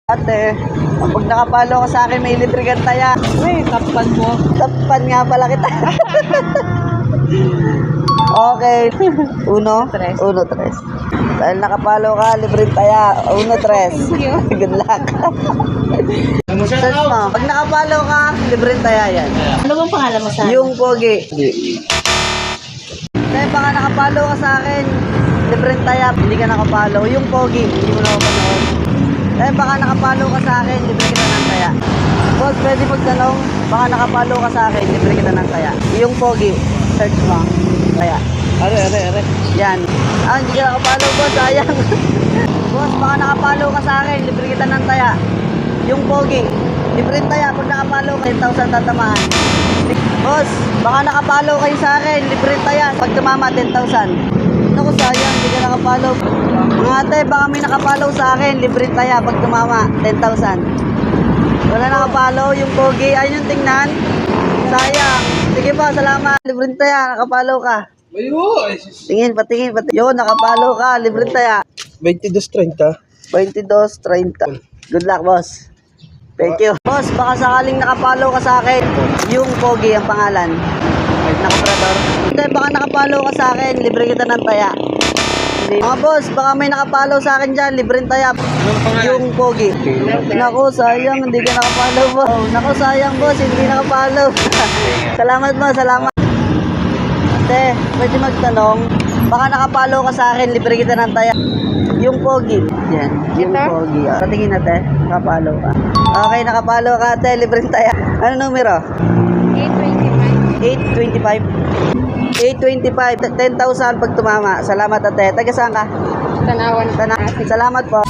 Ate, pag nakapalo ka sa akin, may libre kang taya. Uy, tapan mo. Tapan nga pala kita. Okay. Uno, Tres. uno, tres. Dahil nakapalo ka, libre taya. Uno, tres. Thank you. Good luck. Search mo. Pag nakapalo ka, libre taya yan. Ano bang pangalan mo sa Yung pogi. Dahil baka nakapalo ka sa akin, libre taya. Hindi ka nakapalo. Yung pogi, hindi mo nakapanood. Dahil baka nakapalo ka sa akin, libre kita ng taya. Boss, pwede magtanong, baka nakapalo ka sa akin, libre kita ng taya. Yung pogi, search mo. Taya. Are. Yan. Ah, hindi ka nakapalo, boss. Sayang. Boss, baka nakapalo ka sa akin, libre kita ng taya. Yung pogi, libre taya. Pag nakapalo ka, 10,000 tatamaan. Boss, baka nakapalo kayo sa akin, libre taya. Pag tumama, 10,000. Naku, sayang, hindi ka nakapalo. Mga ate, baka may nakapalo sa akin, libre taya. Pag tumama, 10,000. Wala nakapalo, yung pogi. Ayun yung tingnan. Sayang. Sige po, salamat. Libre taya, nakapalo ka. Tingin, patingin. Yun, nakapalo ka, libre taya. 22.30. 22.30. Good luck, boss. Thank you. Boss, baka sakaling nakapalo ka sa akin, yung pogi ang pangalan. Nakaprador. Hindi, baka nakapalo ka sa akin, libre kita ng taya. Hindi. Mga boss, baka may nakapalo sa akin dyan, libre taya. Yung pogi. Naku, sayang, hindi ka nakapalo, boss. Oh, naku, sayang, boss, hindi nakapalo. Salamat, boss, salamat. Ate, pwede magtanong, baka nakapalo ka sa akin, libre kita ng taya. Yung pogi. Yan, yung Ito? pogi. Patingin ate, nakapalo ka. Okay, nakapalo ka ate, libre taya. Ano numero? 825. 825. 10,000 pag tumama. Salamat ate. Taga saan ka? Tanawan. Salamat po.